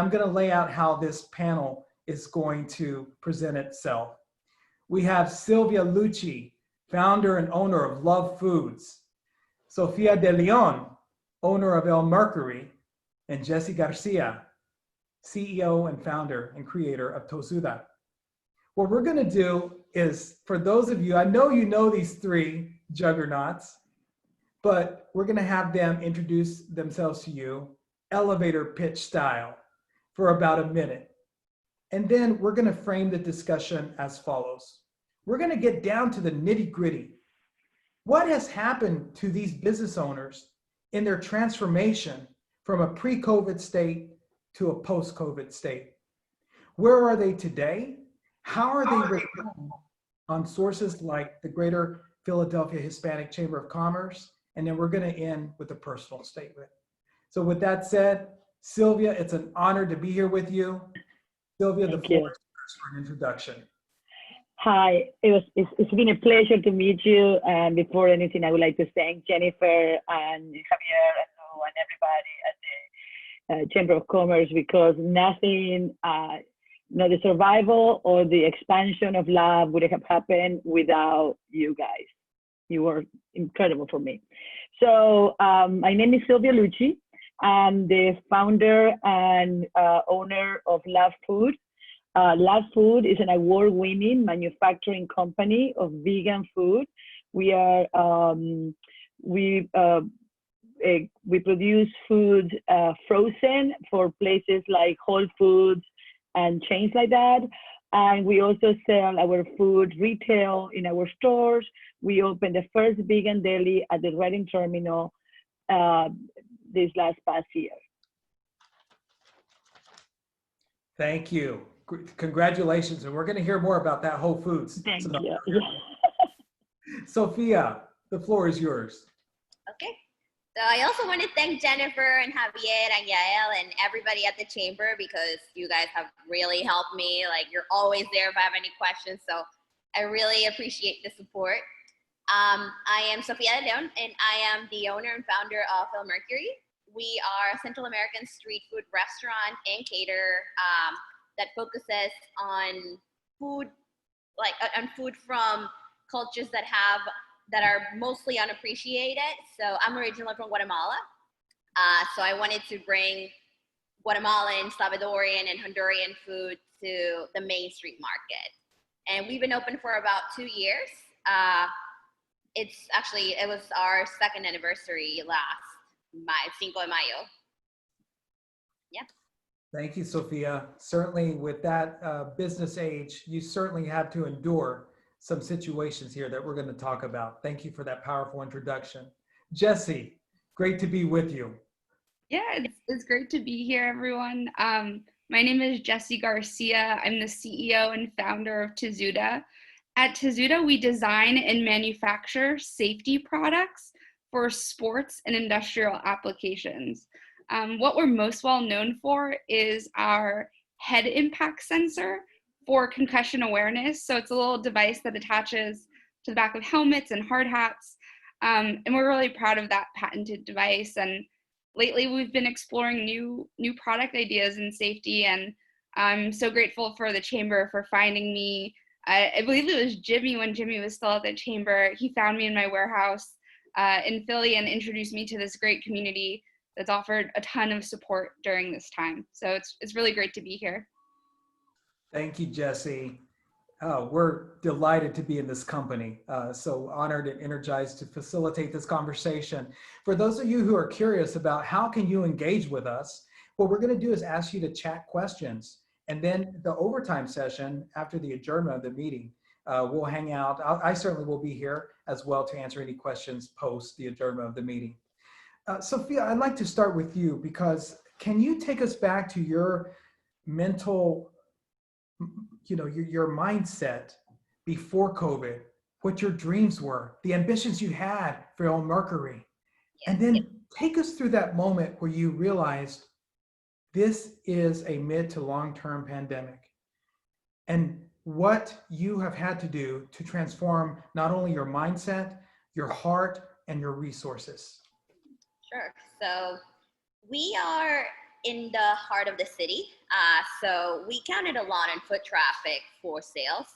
I'm going to lay out how this panel is going to present itself. We have Silvia Lucci, founder and owner of LUHV Foods, Sofia Deleon, owner of Merkury, and Jessie Garcia, CEO and founder and creator of FirmTozuda. What we're going to do is, for those of you, I know you know these three juggernauts, but we're going to have them introduce themselves to you, elevator pitch style, for about a minute. And then we're going to frame the discussion as follows. We're going to get down to the nitty-gritty. What has happened to these business owners in their transformation from a pre-COVID state to a post-COVID state? Where are they today? How are they relying on sources like the Greater Philadelphia Hispanic Chamber of Commerce? And then we're going to end with a personal statement. So with that said, Silvia, it's an honor to be here with you. Silvia, the floor is yours for an introduction. Hi, it's been a pleasure to meet you. And before anything, I would like to thank Jennifer and Javier and everybody at the Chamber of Commerce, because nothing, the survival or the expansion of LUHV would have happened without you guys. You were incredible for me. So my name is Silvia Lucci. I'm the founder and owner of LUHV Food. LUHV Food is an award-winning manufacturing company of vegan food. We are we produce food frozen for places like Whole Foods and chains like that. And we also sell our food retail in our stores. We opened the first vegan deli at the Reading Terminal this past year. Thank you. Congratulations. And we're going to hear more about that Whole Foods. Thank you. Sophia, the floor is yours. Okay. So I also want to thank Jennifer and Javier and Yael and everybody at the Chamber, because you guys have really helped me. Like, you're always there if I have any questions. So I really appreciate the support. I am Sofia Deleon, and I am the owner and founder of Merkury. We are a Central American street food restaurant and caterer that focuses on food, on food from cultures that are mostly unappreciated. So I'm originally from Guatemala. So I wanted to bring Guatemalan, Salvadorian, and Honduran food to the main street market. And we've been open for about 2 years. It was our second anniversary last 5 de Mayo. Yeah. Thank you, Sophia. Certainly with that business age, you certainly have to endure some situations here that we're going to talk about. Thank you for that powerful introduction. Jessie, great to be with you. Yeah, it's great to be here, everyone. My name is Jessie Garcia. I'm the CEO and founder of FirmTozuda. At FirmTozuda, we design and manufacture safety products for sports and industrial applications. What we're most well known for is our head impact sensor for concussion awareness. So it's a little device that attaches to the back of helmets and hard hats. And we're really proud of that patented device. And lately we've been exploring new product ideas in safety. And I'm so grateful for the Chamber for finding me. I believe it was Jimmy, when Jimmy was still at the Chamber. He found me in my warehouse in Philly and introduced me to this great community that's offered a ton of support during this time. So it's really great to be here. Thank you, Jessie. We're delighted to be in this company. So honored and energized to facilitate this conversation. For those of you who are curious about how can you engage with us, what we're going to do is ask you to chat questions. And then the overtime session after the adjournment of the meeting, we'll hang out. I certainly will be here as well to answer any questions post the adjournment of the meeting. Sophia, I'd like to start with you, because can you take us back to your mental, your mindset before COVID, what your dreams were, the ambitions you had for Merkury, and then take us through that moment where you realized this is a mid to long-term pandemic, and what you have had to do to transform not only your mindset, your heart, and your resources. Sure. So we are in the heart of the city. So we counted a lot on foot traffic for sales.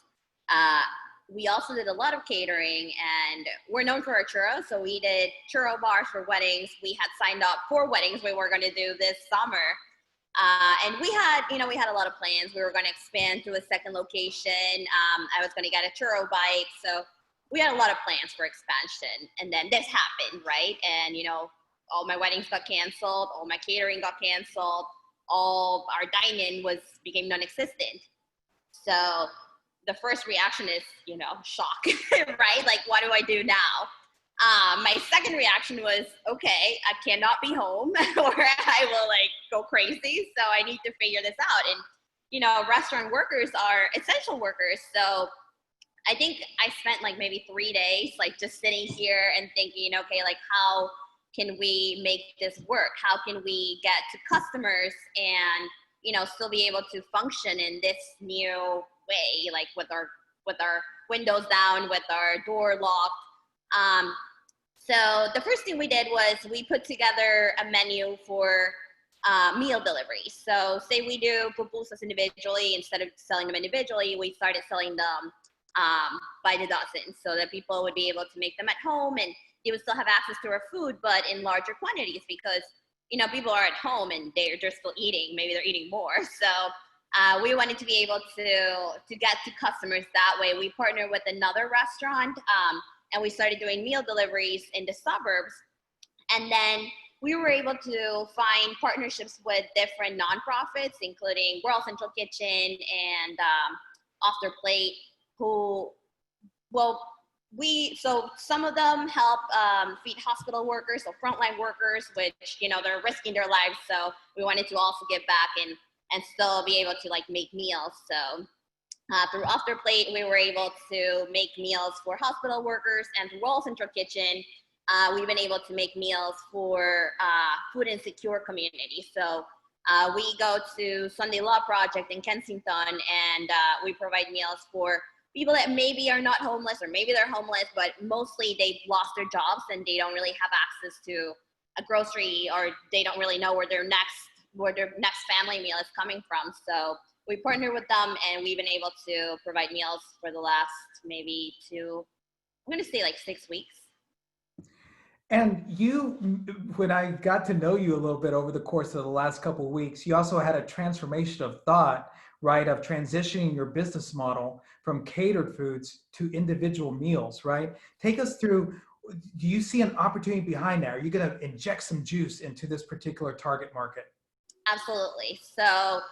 We also did a lot of catering, and we're known for our churros. So we did churro bars for weddings. We had signed up for weddings we were going to do this summer. And we had a lot of plans. We were going to expand to a second location. I was going to get a churro bike. So we had a lot of plans for expansion. And then this happened, right? And, all my weddings got canceled. All my catering got canceled. All our dine-in became non-existent. So the first reaction is, shock, right? Like, what do I do now? My second reaction was, okay, I cannot be home or I will go crazy. So I need to figure this out. And, restaurant workers are essential workers. So I think I spent maybe 3 days, just sitting here and thinking, okay, how can we make this work? How can we get to customers and, still be able to function in this new way, with our windows down, with our door locked. So the first thing we did was we put together a menu for meal delivery. So say we do pupusas individually, instead of selling them individually, we started selling them by the dozen, so that people would be able to make them at home and they would still have access to our food, but in larger quantities, because people are at home and they're still eating. Maybe they're eating more. So we wanted to be able to get to customers that way. We partnered with another restaurant, and we started doing meal deliveries in the suburbs. And then we were able to find partnerships with different nonprofits, including World Central Kitchen and Off Their Plate, so some of them help feed hospital workers, so frontline workers, which, they're risking their lives. So we wanted to also give back and still be able to make meals. So through Off Their Plate, we were able to make meals for hospital workers, and through Roll Central Kitchen, we've been able to make meals for food insecure communities. So we go to Sunday Law Project in Kensington, and we provide meals for people that maybe are not homeless, or maybe they're homeless, but mostly they've lost their jobs and they don't really have access to a grocery, or they don't really know where their next family meal is coming from. So we partner with them, and we've been able to provide meals for the last maybe 6 weeks. And you, when I got to know you a little bit over the course of the last couple of weeks, you also had a transformation of thought, right, of transitioning your business model from catered foods to individual meals, right? Take us through, do you see an opportunity behind that? Are you going to inject some juice into this particular target market? Absolutely. So,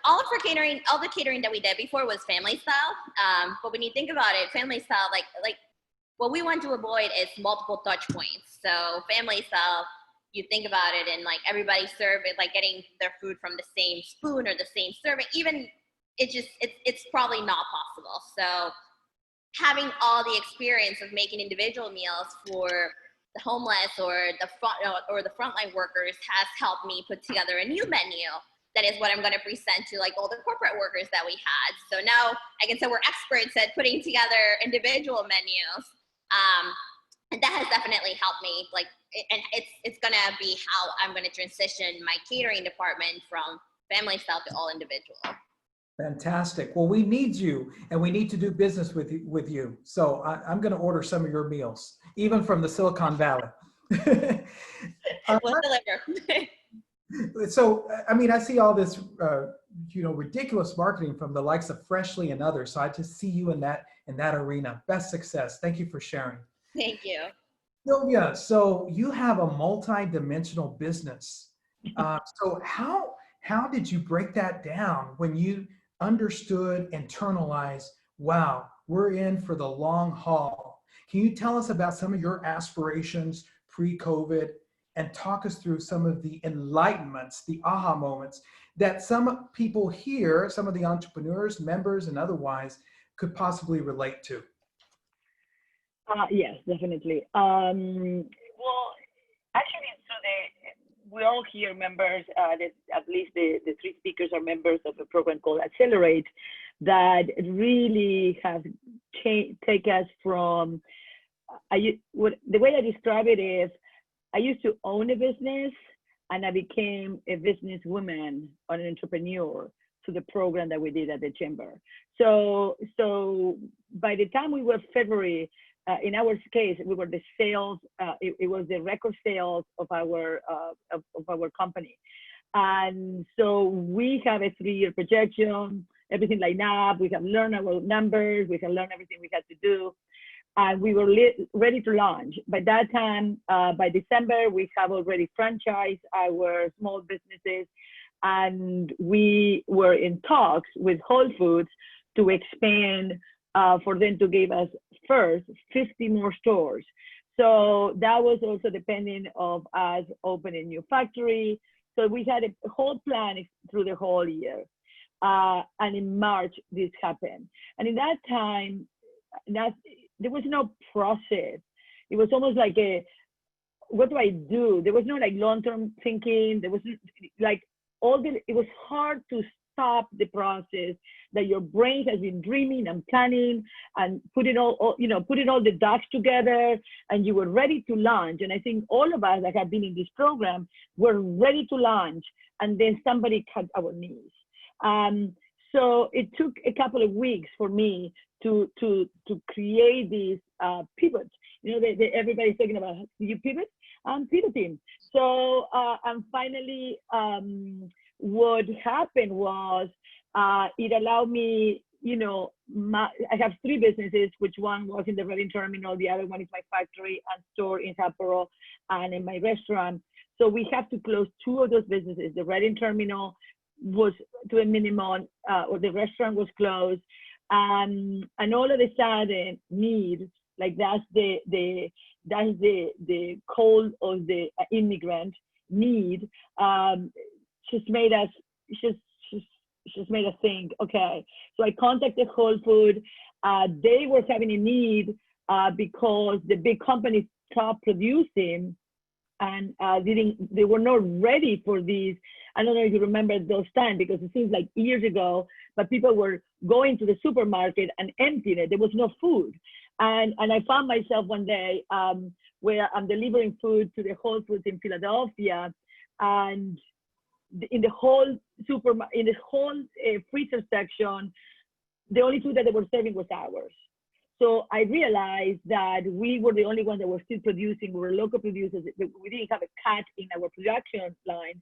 all the catering that we did before was family style. But when you think about it, family style, what we want to avoid is multiple touch points. So family style, you think about it, and everybody serve it, getting their food from the same spoon or the same serving, even it's probably not possible. So having all the experience of making individual meals for the homeless or the frontline workers has helped me put together a new menu that is what I'm going to present to all the corporate workers that we had. So now I can say we're experts at putting together individual menus. And that has definitely helped me, and it's going to be how I'm going to transition my catering department from family style to all individual. Fantastic. Well, we need you, and we need to do business with you. So I'm going to order some of your meals, even from the Silicon Valley. We'll deliver. So, I see all this, ridiculous marketing from the likes of Freshly and others. So I just see you in that arena. Best success. Thank you for sharing. Thank you. Silvia, so you have a multi-dimensional business. So how did you break that down when you understood, internalized, wow, we're in for the long haul? Can you tell us about some of your aspirations pre-COVID, and talk us through some of the enlightenments, the aha moments that some people here, some of the entrepreneurs, members, and otherwise could possibly relate to? Yes, definitely. Well, actually, we're all here members, at least the three speakers are members of a program called Accelerate that really has take us from, the way I describe it is, I used to own a business, and I became a businesswoman or an entrepreneur to the program that we did at the chamber. So by the time we were February, in our case, we were the sales. It was the record sales of our company, and so we have a 3-year projection. Everything lined up. We have learned our numbers. We have learned everything we had to do, and we were ready to launch. By that time, by December, we have already franchised our small businesses, and we were in talks with Whole Foods to expand for them to give us first 50 more stores. So that was also depending of us opening new factory. So we had a whole plan through the whole year. And in March, this happened. And in that time, there was no process. It was almost like what do I do? There was no like long-term thinking. There was like it was hard to stop the process that your brain has been dreaming and planning and putting all the ducks together, and you were ready to launch. And I think all of us that have been in this program were ready to launch, and then somebody cut our knees. So it took a couple of weeks for me to create this pivot. You know, everybody's talking about, you pivot? I'm pivoting. So and finally, what happened was it allowed me, you know, I have 3 businesses, which one was in the Reading Terminal, the other one is my factory and store in Sapporo, and in my restaurant. So we have to close 2 of those businesses. The Reading Terminal was to a minimum, or the restaurant was closed, and all of a sudden, need, like that's the call of the immigrant need, just made us think, okay. So I contacted Whole Food. They were having a need because the big companies stopped producing, and they were not ready for these. I don't know if you remember those times, because it seems like years ago, but people were going to the supermarket and emptying it. There was no food. And I found myself one day where I'm delivering food to the Whole Foods in Philadelphia, and in the whole freezer section, the only food that they were serving was ours. So I realized that we were the only ones that were still producing. We were local producers. We didn't have a cut in our production line.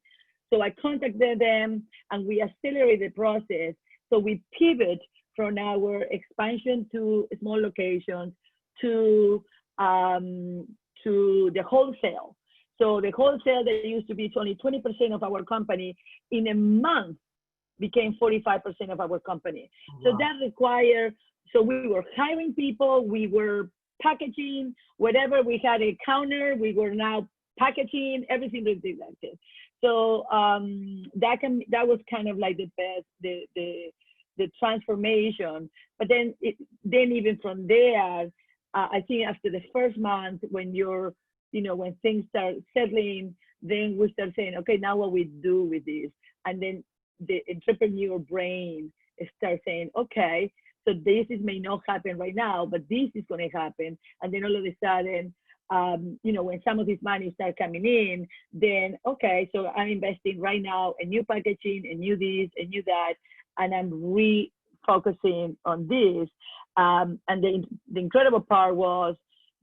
So I contacted them, and we accelerated the process. So we pivot from our expansion to small locations to the wholesale. So the wholesale that used to be only 20% of our company, in a month became 45% of our company. Wow. So that required, so we were hiring people, we were packaging, whatever we had a counter, we were now packaging, everything was like this. So that was kind of like the best, the transformation. But then even from there, I think after the first month, when you're, you know, when things start settling, then we start saying, okay, now what we do with this? And then the entrepreneur brain starts saying, okay, so this may not happen right now, but this is going to happen. And then all of a sudden, you know, when some of this money start coming in, then, okay, so I'm investing right now in new packaging, and new this, and new that, and I'm refocusing on this. And the incredible part was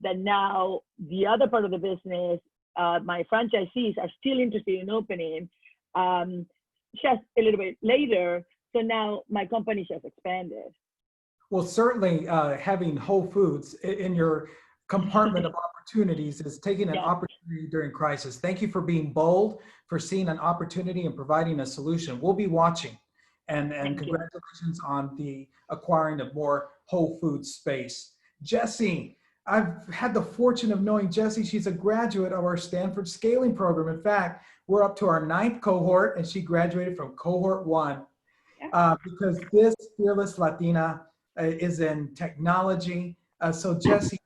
that now the other part of the business, my franchisees are still interested in opening just a little bit later. So now my company just expanded. Well, certainly having Whole Foods in your compartment of opportunities is taking an opportunity during crisis. Thank you for being bold, for seeing an opportunity and providing a solution. We'll be watching. And congratulations on the acquiring of more Whole Foods space. Jessie, I've had the fortune of knowing Jessie. She's a graduate of our Stanford Scaling Program. In fact, we're up to our 9th cohort, and she graduated from cohort 1 because this fearless Latina is in technology. So Jessie,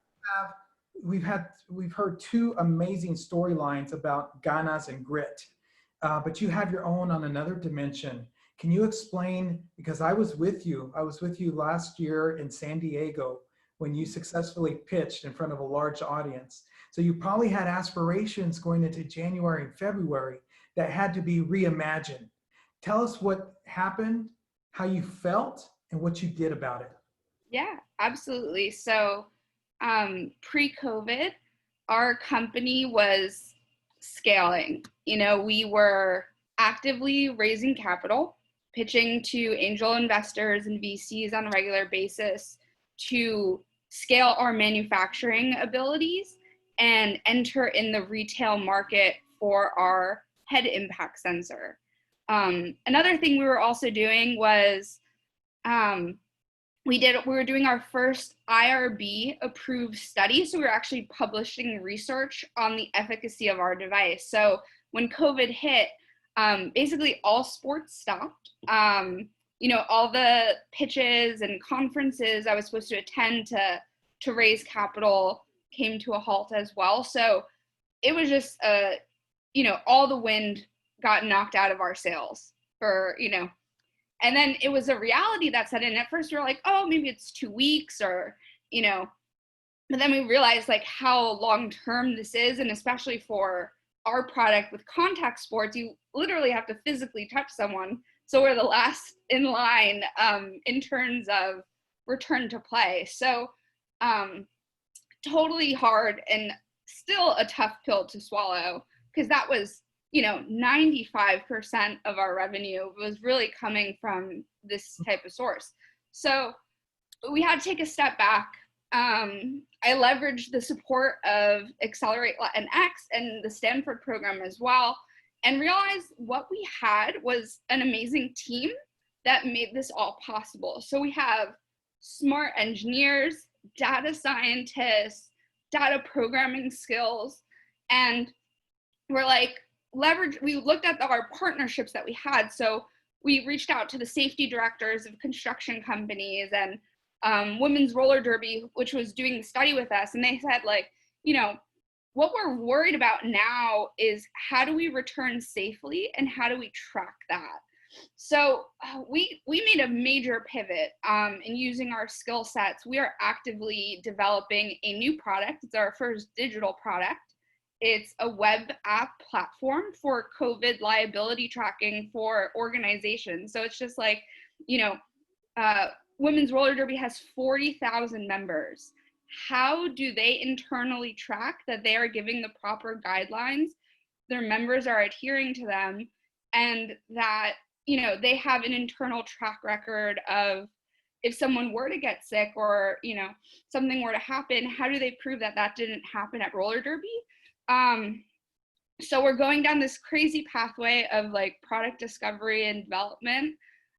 we've heard 2 amazing storylines about ganas and grit, but you have your own on another dimension. Can you explain, because I was with you last year in San Diego when you successfully pitched in front of a large audience. So you probably had aspirations going into January and February. that had to be reimagined. Tell us what happened, how you felt, and what you did about it. Yeah, absolutely. So pre-COVID, our company was scaling. You know, we were actively raising capital, pitching to angel investors and VCs on a regular basis to scale our manufacturing abilities and enter in the retail market for our head impact sensor. Another thing we were also doing was we were doing our first IRB approved study. So we were actually publishing research on the efficacy of our device. So when COVID hit, basically all sports stopped. You know, all the pitches and conferences I was supposed to attend to raise capital came to a halt as well. So it was just, you know, all the wind got knocked out of our sails for, you know, and then it was a reality that set in. At first we were like, oh, maybe it's 2 weeks or, you know, but then we realized like how long-term this is. And especially for our product with contact sports, you literally have to physically touch someone. So we're the last in line in terms of return to play. So totally hard and still a tough pill to swallow, because that was, you know, 95% of our revenue was really coming from this type of source. So we had to take a step back. I leveraged the support of Accelerate Latinx and the Stanford program as well, and realized what we had was an amazing team that made this all possible. So we have smart engineers, data scientists, data programming skills, and we're like, we looked at our partnerships that we had. So we reached out to the safety directors of construction companies and women's roller derby, which was doing the study with us. And they said, like, you know, what we're worried about now is how do we return safely and how do we track that? So we made a major pivot in using our skill sets. We are actively developing a new product. It's our first digital product. It's a web app platform for COVID liability tracking for organizations. So it's just like, you know, Women's Roller Derby has 40,000 members. How do they internally track that they are giving the proper guidelines, their members are adhering to them, and that, you know, they have an internal track record of if someone were to get sick or, you know, something were to happen, how do they prove that that didn't happen at roller derby? So we're going down this crazy pathway of like product discovery and development.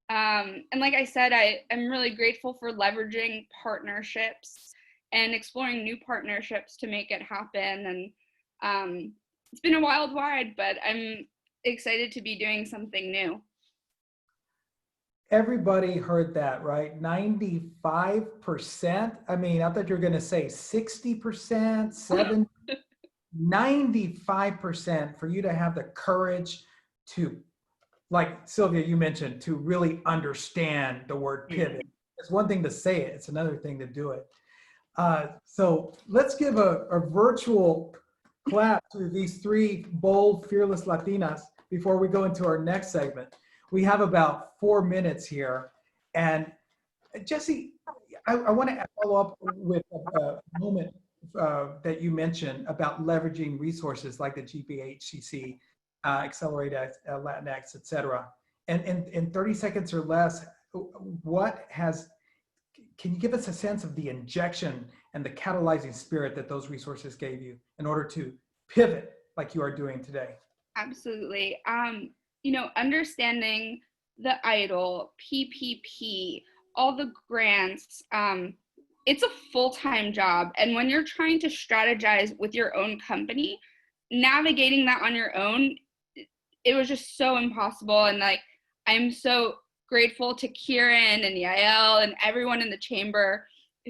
And like I said, I am really grateful for leveraging partnerships and exploring new partnerships to make it happen. And it's been a wild ride, but I'm excited to be doing something new. Everybody heard that, right? 95%. I mean, I thought you were going to say 60%, 70, 95% for you to have the courage to, like Silvia, you mentioned, to really understand the word pivot. It's one thing to say it, it's another thing to do it. So let's give a virtual clap to these three bold, fearless Latinas before we go into our next segment. We have about 4 minutes here. And Jessie, I want to follow up with a moment that you mentioned about leveraging resources like the GPHCC, Accelerate Latinx, et cetera. And in 30 seconds or less, can you give us a sense of the injection and the catalyzing spirit that those resources gave you in order to pivot like you are doing today? Absolutely. You know, understanding the EIDL, PPP, all the grants, it's a full-time job. And when you're trying to strategize with your own company, navigating that on your own, it was just so impossible. And like, I'm so grateful to Kieran and Yael and everyone in the chamber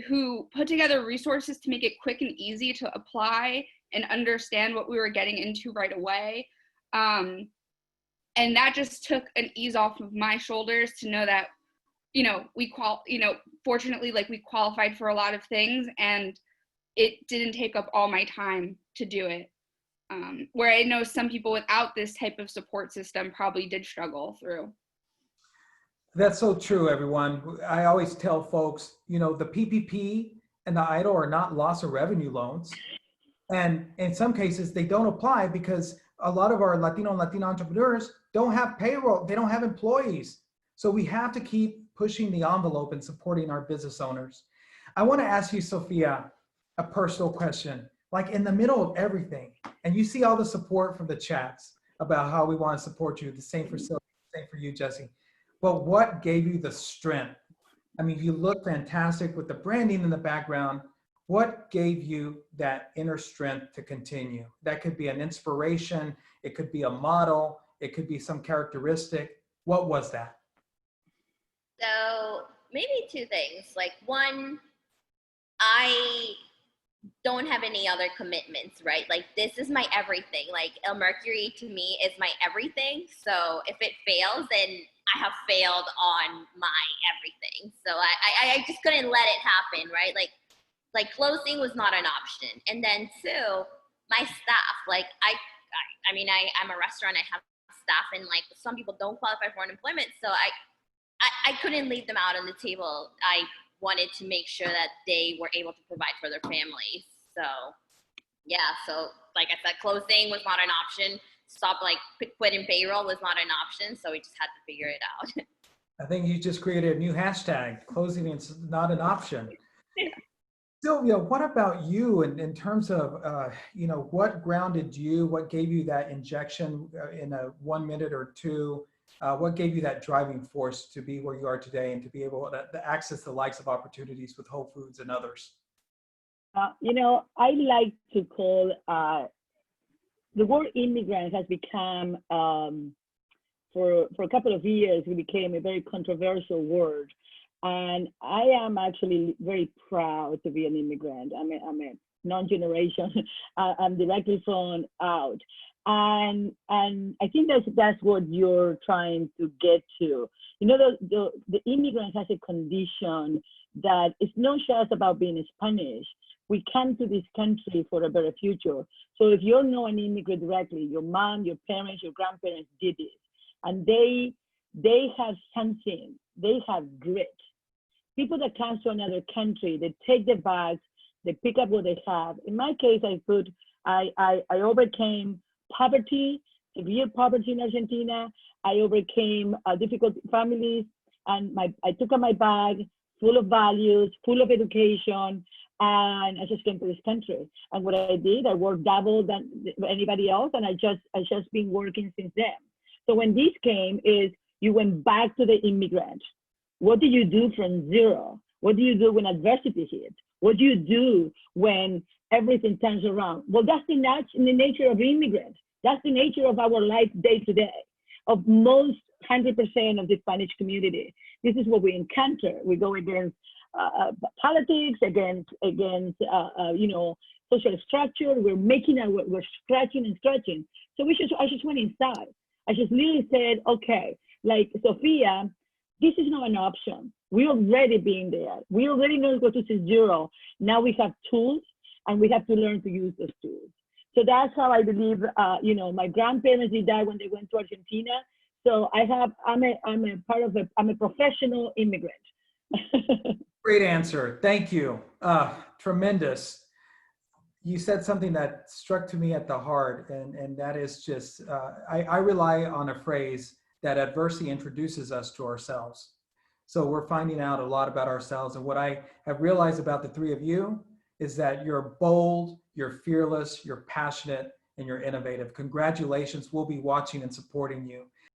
who put together resources to make it quick and easy to apply and understand what we were getting into right away. And that just took an ease off of my shoulders to know that, you know, fortunately, like we qualified for a lot of things and it didn't take up all my time to do it. where I know some people without this type of support system probably did struggle through. That's so true, everyone. I always tell folks, you know, the PPP and the EIDL are not loss of revenue loans. And in some cases, they don't apply because a lot of our Latino and Latina entrepreneurs don't have payroll, they don't have employees. So we have to keep pushing the envelope and supporting our business owners. I want to ask you, Sofia, a personal question. Like in the middle of everything, and you see all the support from the chats about how we want to support you, the same for Sylvia, same for you, Jessie. But what gave you the strength? I mean, you look fantastic with the branding in the background. What gave you that inner strength to continue? That could be an inspiration. It could be a model. It could be some characteristic. What was that? So maybe two things. Like one, I don't have any other commitments, right? Like this is my everything. Like Merkury to me is my everything. So if it fails, then I have failed on my everything. So I just couldn't let it happen, right? Like closing was not an option. And then two, my staff, like I'm a restaurant, I have staff, and like some people don't qualify for unemployment. So I couldn't leave them out on the table. I wanted to make sure that they were able to provide for their families. So yeah, so like I said, closing was not an option. Quitting payroll was not an option. So we just had to figure it out. I think you just created a new hashtag, closing is not an option. Yeah. Silvia, what about you in terms of, you know, what grounded you, what gave you that injection in a 1 minute or two? What gave you that driving force to be where you are today and to be able to access the likes of opportunities with Whole Foods and others? You know, I like to call the word immigrant has become, for a couple of years, it became a very controversial word. And I am actually very proud to be an immigrant. I'm a non-generation. I'm directly from out. And I think that's what you're trying to get to. You know, the immigrant has a condition that it's not just about being Spanish. We come to this country for a better future. So if you're not an immigrant directly, your mom, your parents, your grandparents did it, and they have something. They have grit. People that come to another country, they take their bags, they pick up what they have. In my case, I overcame poverty, severe poverty in Argentina. I overcame difficult families, and I took up my bag full of values, full of education, and I just came to this country. And what I did, I worked double than anybody else, and I just been working since then. So when this came, is you went back to the immigrant. What do you do from zero? What do you do when adversity hits? What do you do when everything turns around? Well, that's the nature of immigrants. That's the nature of our life day to day, of most 100% of the Spanish community. This is what we encounter. We go against politics, against you know, social structure. We're scratching and stretching. So I just went inside. I just literally said, okay, like Sofia, this is not an option. We already been there. We already know what to say zero. Now we have tools, and we have to learn to use those tools. So that's how I believe. You know, my grandparents did that when they went to Argentina. So I'm a professional immigrant. Great answer. Thank you. Tremendous. You said something that struck to me at the heart, and that is just, I rely on a phrase that adversity introduces us to ourselves. So we're finding out a lot about ourselves. And what I have realized about the three of you is that you're bold, you're fearless, you're passionate, and you're innovative. Congratulations. We'll be watching and supporting you.